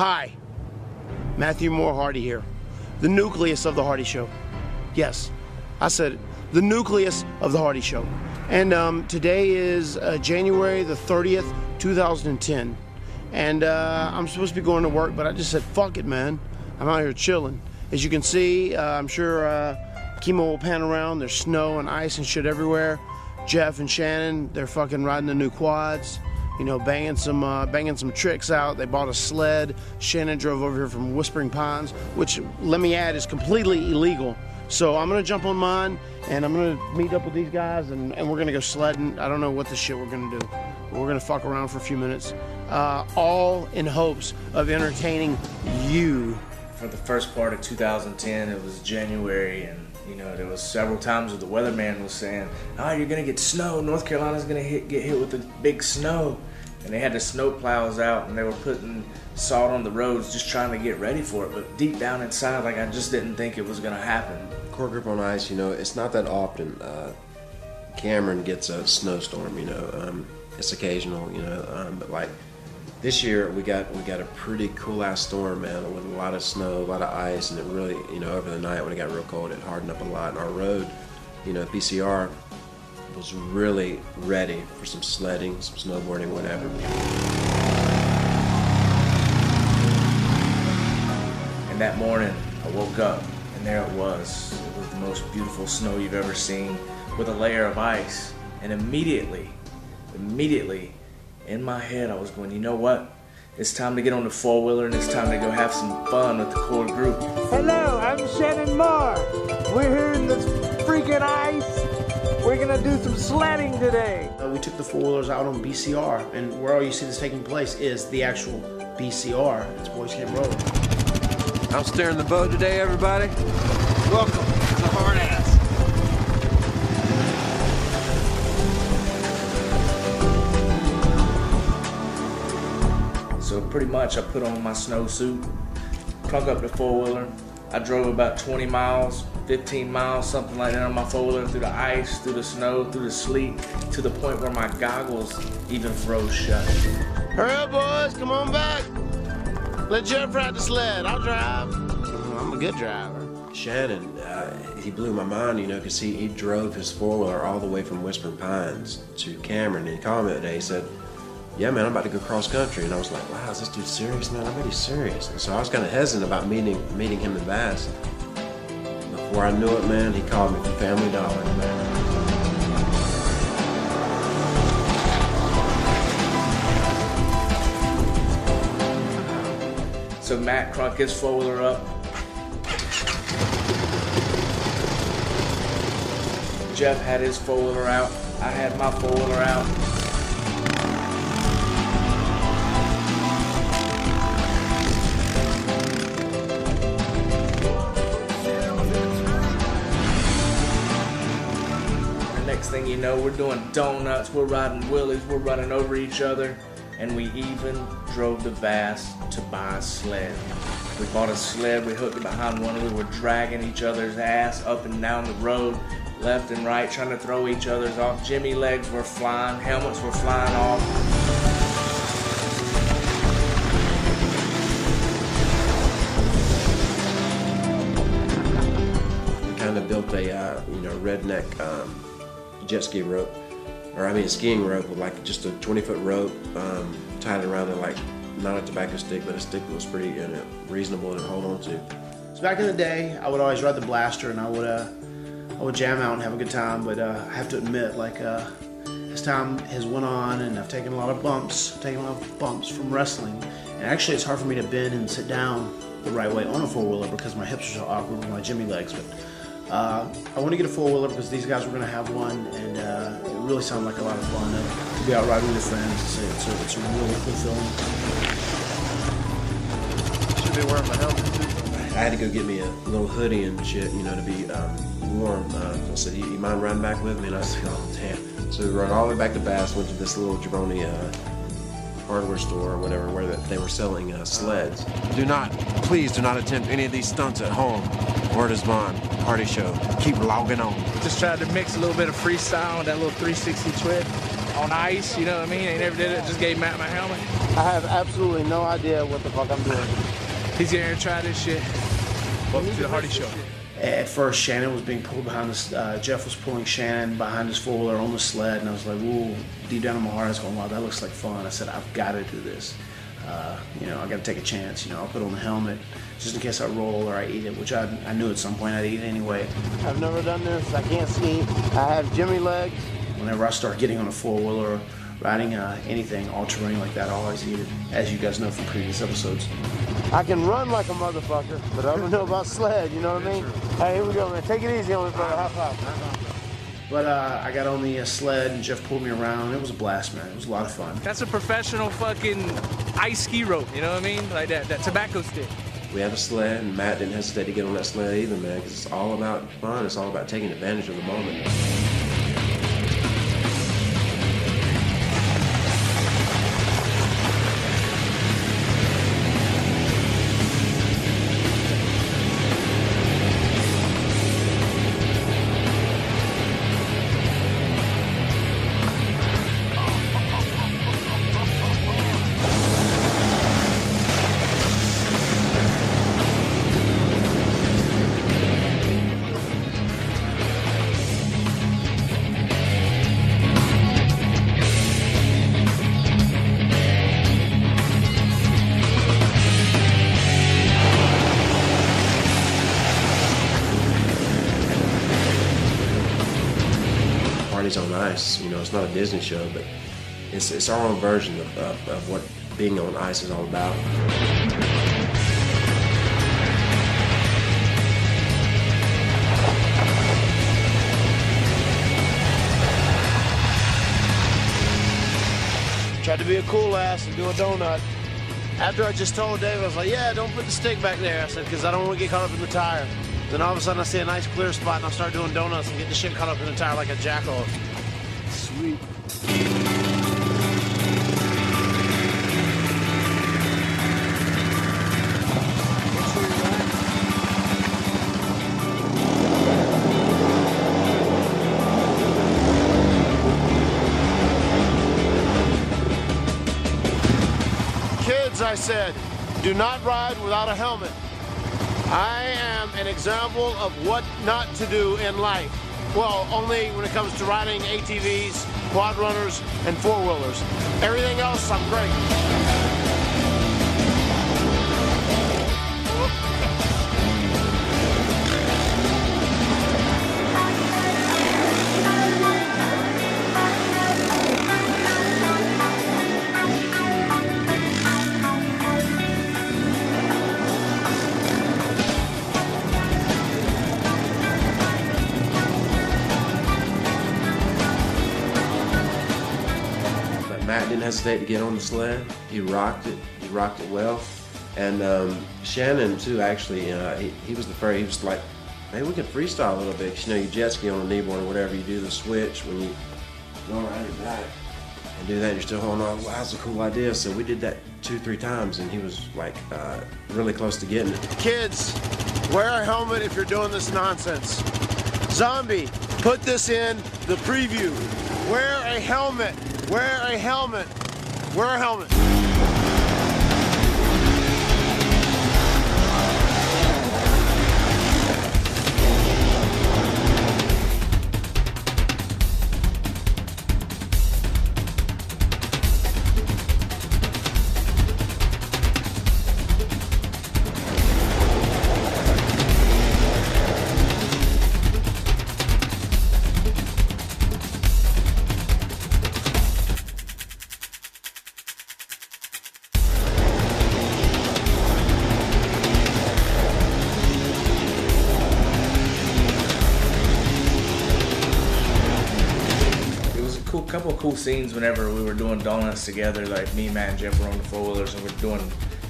Hi, Matthew Moore Hardy here, the nucleus of the Hardy Show. Yes, I said it, the nucleus of the Hardy Show. And today is January the 30th, 2010. And I'm supposed to be going to work, but I just said, fuck it, man. I'm out here chilling. As you can see, I'm sure Kimo will pan around. There's snow and ice and shit everywhere. Jeff and Shannon, they're fucking riding the new quads. You know, banging some tricks out. They bought a sled. Shannon drove over here from Whispering Pines, which, let me add, is completely illegal. So I'm gonna jump on mine, and I'm gonna meet up with these guys, and we're gonna go sledding. I don't know what the shit we're gonna do. We're gonna fuck around for a few minutes, all in hopes of entertaining you. For the first part of 2010, it was January, and you know, there was several times where the weatherman was saying, "Oh, you're gonna get snow. North Carolina's gonna get hit with the big snow." And they had the snow plows out, and they were putting salt on the roads, just trying to get ready for it. But deep down inside, like, I just didn't think it was gonna happen. Core group on ice, you know, it's not that often Cameron gets a snowstorm. You know, it's occasional. You know, but like this year, we got a pretty cool ass storm, man, with a lot of snow, a lot of ice, and it really, you know, over the night when it got real cold, it hardened up a lot. And our road, you know, PCR was really ready for some sledding, some snowboarding, whatever. And that morning, I woke up, and there it was. It was the most beautiful snow you've ever seen, with a layer of ice. And immediately, in my head, I was going, you know what? It's time to get on the four-wheeler, and it's time to go have some fun with the core group. Hello, I'm Shannon Moore. We're here in this freaking ice. We're gonna do some sledding today. We took the four-wheelers out on BCR, and where all you see this taking place is the actual BCR. It's Boys Camp Road. I'm steering the boat today, everybody. Welcome to Hard Ass. So pretty much I put on my snowsuit, plug up the four-wheeler. I drove about 20 miles, 15 miles, something like that on my four-wheeler, through the ice, through the snow, through the sleet, to the point where my goggles even froze shut. Hurry up, boys, come on back. Let Jeff ride the sled, I'll drive. I'm a good driver. Shannon, he blew my mind, you know, because he drove his four-wheeler all the way from Whispering Pines to Cameron, and he called me that day. He said, "Yeah, man, I'm about to go cross country." And I was like, wow, is this dude serious, man? I bet he's serious. And so I was kind of hesitant about meeting him in Bass. Before I knew it, man, he called me from Family Dollar, man. So Matt cranked his four-wheeler up. Jeff had his four-wheeler out. I had my four-wheeler out. Next thing you know, we're doing donuts, we're riding wheelies, we're running over each other, and we even drove to Bass to buy a sled. We bought a sled, we hooked it behind one, and we were dragging each other's ass up and down the road, left and right, trying to throw each other's off. Jimmy legs were flying, helmets were flying off. We kind of built a, you know, redneck jet ski rope, or I mean a skiing rope with like just a 20-foot rope, tied around it like not a tobacco stick, but a stick that was pretty, you know, reasonable to hold on to. So back in the day, I would always ride the Blaster, and I would jam out and have a good time. But I have to admit, like as time has went on, and I've taken a lot of bumps, from wrestling, and actually it's hard for me to bend and sit down the right way on a four-wheeler because my hips are so awkward with my Jimmy legs. But I want to get a four-wheeler because these guys were going to have one, and it really sounded like a lot of fun to be out riding with your friends. It's a really cool feeling. Should be wearing my helmet too. I had to go get me a little hoodie and shit, you know, to be warm. I said, you mind riding back with me? And I said, oh, damn. So we rode all the way back to Bass, went to this little jabroni hardware store or whatever, where they were selling sleds. Please do not attempt any of these stunts at home. Word is bond. Hardy Show. Keep logging on. Just tried to mix a little bit of freestyle with that little 360 twist on ice, you know what I mean? I never did it, just gave Matt my helmet. I have absolutely no idea what the fuck I'm doing. He's here to try this shit. Welcome to the Hardy Show. At first, Shannon was being pulled behind this. Jeff was pulling Shannon behind his four-wheeler on the sled, and I was like, "Ooh!" Deep down in my heart, I was going, "Wow, that looks like fun." I said, "I've got to do this. You know, I got to take a chance. You know, I'll put on the helmet just in case I roll or I eat it, which I knew at some point I'd eat it anyway." I've never done this. I can't ski. I have Jimmy legs. Whenever I start getting on a four-wheeler or riding anything all-terrain like that, I always eat it, as you guys know from previous episodes. I can run like a motherfucker, but I don't know about sled, you know what I mean? Hey, here we go, man. Take it easy on me, brother. High five. But I got on the sled and Jeff pulled me around. It was a blast, man. It was a lot of fun. That's a professional fucking ice ski rope, you know what I mean? Like that tobacco stick. We have a sled, and Matt didn't hesitate to get on that sled either, man, because it's all about fun. It's all about taking advantage of the moment. On ice, you know, it's not a Disney show, but it's our own version of what being on ice is all about. Tried to be a cool ass and do a donut. After I just told Dave, I was like, "Yeah, don't put the stick back there." I said, "Because I don't want to get caught up in the tire." Then all of a sudden I see a nice clear spot and I start doing donuts and get the shit caught up in the tire like a jackal. Sweet. Kids, I said, do not ride without a helmet. I am an example of what not to do in life. Well, only when it comes to riding ATVs, quad runners, and four-wheelers. Everything else, I'm great. Matt didn't hesitate to get on the sled. He rocked it. He rocked it well. And Shannon too, actually, he was the first. He was like, "Maybe we could freestyle a little bit. You know, you jet ski on a kneeboard or whatever. You do the switch when you go around your back and do that. And you're still holding on. Wow, that's a cool idea." So we did that 2-3 times, and he was like really close to getting it. Kids, wear a helmet if you're doing this nonsense. Zombie, put this in the preview. Wear a helmet. Wear a helmet. Wear a helmet. Couple of cool scenes whenever we were doing donuts together. Like me, Matt, and Jeff were on the four-wheelers and we're doing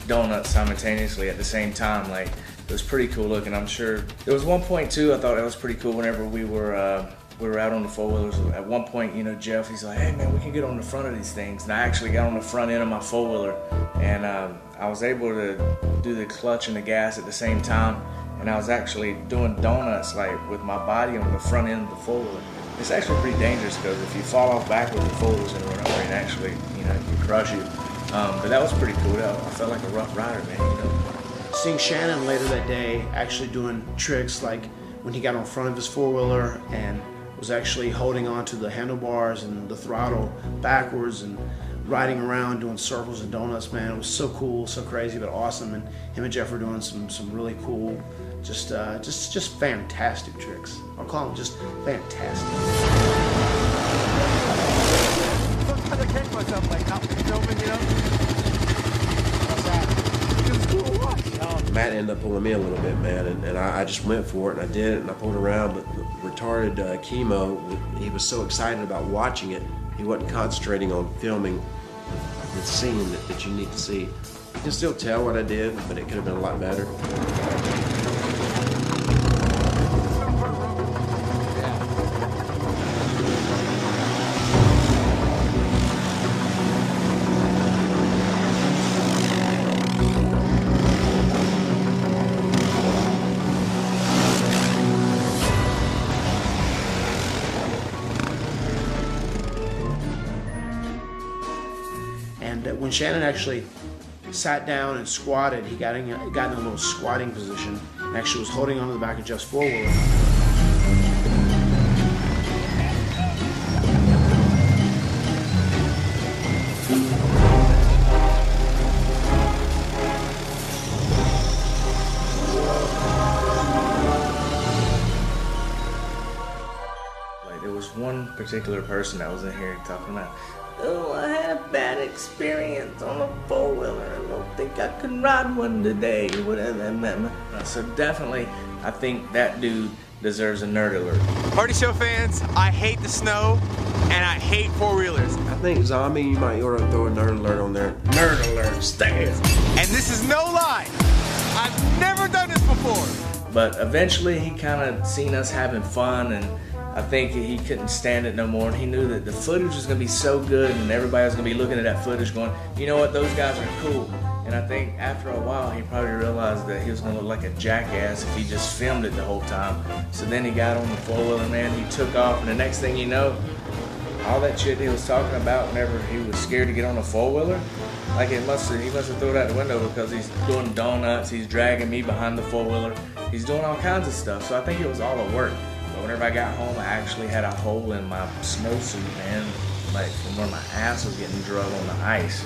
donuts simultaneously at the same time. Like it was pretty cool looking. I'm sure there was one point too. I thought that was pretty cool. Whenever we were out on the four-wheelers, at one point, you know, Jeff, he's like, "Hey man, we can get on the front of these things." And I actually got on the front end of my four-wheeler, and I was able to do the clutch and the gas at the same time. and I was actually doing donuts like with my body on the front end of the four-wheeler. It's actually pretty dangerous because if you fall off backwards, the four-wheel's gonna run over and actually, you know, it can crush you. But that was pretty cool. I felt like a rough rider, man, you know. Seeing Shannon later that day actually doing tricks like when he got on front of his four-wheeler and was actually holding on to the handlebars and the throttle backwards and riding around doing circles and donuts, man, it was so cool, so crazy, but awesome. And him and Jeff were doing some really cool, just fantastic tricks. I'll call them just fantastic. Sometimes I catch myself like not filming, you know? What's that? It's cool to watch. Matt ended up pulling me a little bit, man, and I just went for it, and I did it, and I pulled around, but the retarded chemo, he was so excited about watching it, he wasn't concentrating on filming the scene that you need to see. You can still tell what I did, but it could have been a lot better. And when Shannon actually sat down and squatted, he got in a little squatting position and actually was holding onto the back of Jeff's four-wheeler. Like there was one particular person that was in here talking about, oh, I had a bad experience on a four-wheeler. I don't think I can ride one today, or whatever. So definitely, I think that dude deserves a nerd alert. Hardy Show fans, I hate the snow and I hate four-wheelers. I think Zombie, you might ought to throw a nerd alert on there. Nerd alert, stay. And this is no lie. I've never done this before. But eventually, he kind of seen us having fun, and I think he couldn't stand it no more, and he knew that the footage was going to be so good and everybody was going to be looking at that footage going, you know what, those guys are cool. And I think after a while he probably realized that he was going to look like a jackass if he just filmed it the whole time. So then he got on the four-wheeler, man, he took off, and the next thing you know, all that shit he was talking about whenever he was scared to get on a four-wheeler, like he must have thrown it out the window because he's doing donuts, he's dragging me behind the four-wheeler, he's doing all kinds of stuff. So I think it was all a work. Whenever I got home, I actually had a hole in my snowsuit, man, like from where my ass was getting drug on the ice.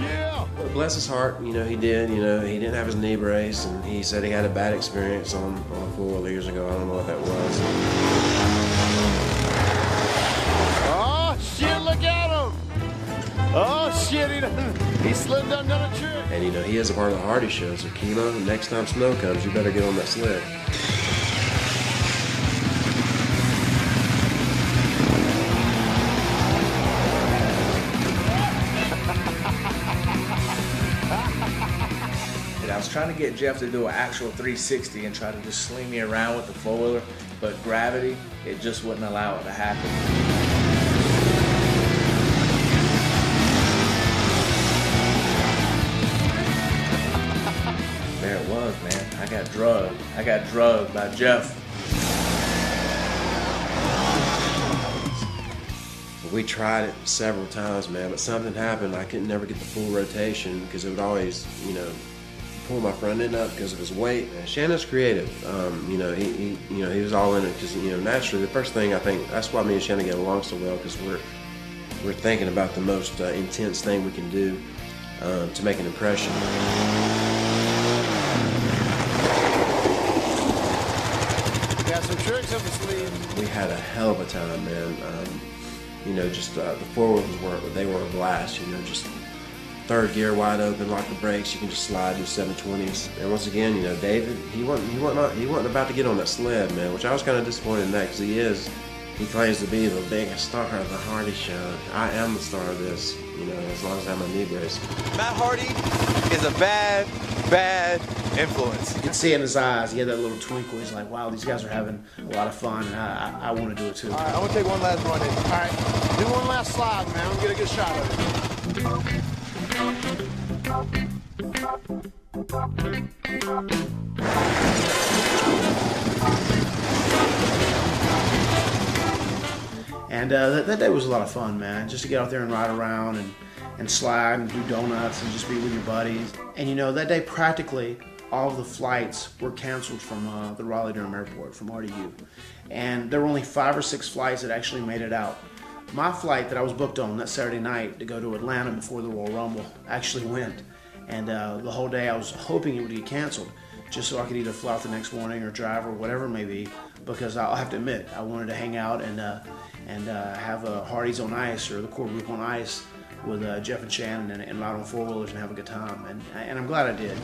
Yeah. But bless his heart, you know, he didn't have his knee brace, and he said he had a bad experience on a four-wheeler years ago. I don't know what that was. Oh, shit, look at him. Oh, shit, he slipped down a trick. And you know, he is a part of the Hardy Show, so Kimo, next time snow comes, you better get on that sled. I was trying to get Jeff to do an actual 360 and try to just sling me around with the four-wheeler, but gravity, it just wouldn't allow it to happen. There it was, man. I got drugged by Jeff. We tried it several times, man, but something happened. I could never get the full rotation because it would always, you know, pull my front end up because of his weight. And Shannon's creative. You know, he was all in it because, you know, naturally the first thing I think that's why me and Shannon get along so well, because we're thinking about the most intense thing we can do to make an impression. Got some tricks up the sleeve. We had a hell of a time, man. You know, just the four-wheelers they were a blast. You know, just third gear wide open, lock the brakes. You can just slide, do 720s. And once again, you know, David, he wasn't about to get on that sled, man. Which I was kind of disappointed in that, because he claims to be the biggest star of the Hardy Show. I am the star of this, you know, as long as I have my knee brace. Matt Hardy is a bad influence. You could see it in his eyes. He had that little twinkle. He's like, wow, these guys are having a lot of fun, and I want to do it too. All right, I'm gonna take one last run in. All right, do one last slide, man. We'll get a good shot of it. And that day was a lot of fun, man. Just to get out there and ride around and slide and do donuts and just be with your buddies. And you know, that day practically all of the flights were canceled from the Raleigh-Durham Airport, from RDU. And there were only 5 or 6 flights that actually made it out. My flight that I was booked on that Saturday night to go to Atlanta before the Royal Rumble actually went. And the whole day I was hoping it would get canceled, just so I could either fly out the next morning or drive or whatever it may be, because I'll have to admit, I wanted to hang out and have Hardy's on Ice, or the core group on Ice, with Jeff and Shannon and ride on 4-wheelers and have a good time. And I'm glad I did.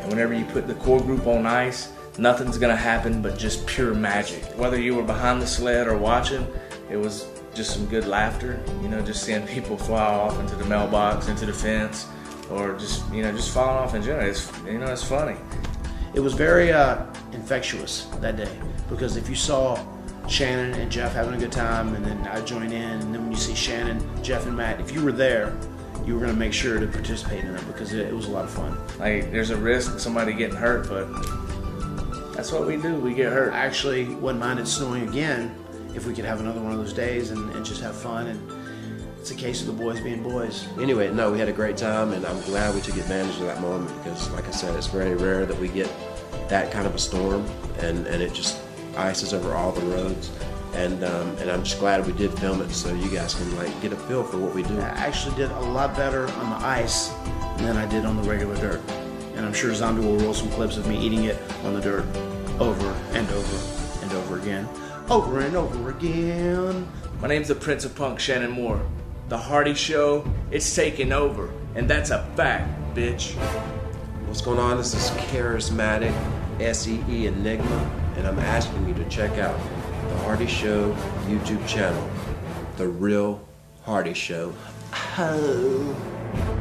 Whenever you put the core group on ice, nothing's gonna happen but just pure magic. Whether you were behind the sled or watching, it was just some good laughter. You know, just seeing people fly off into the mailbox, into the fence, or just, you know, just falling off in general. It's, you know, it's funny. It was very infectious that day, because if you saw Shannon and Jeff having a good time, and then I joined in, and then when you see Shannon, Jeff, and Matt, if you were there, you were going to make sure to participate in it, because it was a lot of fun. Like, there's a risk of somebody getting hurt, but that's what we do. We get hurt. I actually wouldn't mind it snowing again if we could have another one of those days and just have fun. And it's a case of the boys being boys. Anyway, no, we had a great time, and I'm glad we took advantage of that moment, because, like I said, it's very rare that we get that kind of a storm, and it just ices over all the roads. And I'm just glad we did film it, so you guys can like get a feel for what we do. I actually did a lot better on the ice than I did on the regular dirt. And I'm sure Zombie will roll some clips of me eating it on the dirt over and over and over again. Over and over again. My name's the Prince of Punk, Shannon Moore. The Hardy Show, it's taking over, and that's a fact, bitch. What's going on? This is Charismatic SEE Enigma, and I'm asking you to check out the Hardy Show YouTube channel, The Real Hardy Show. Oh.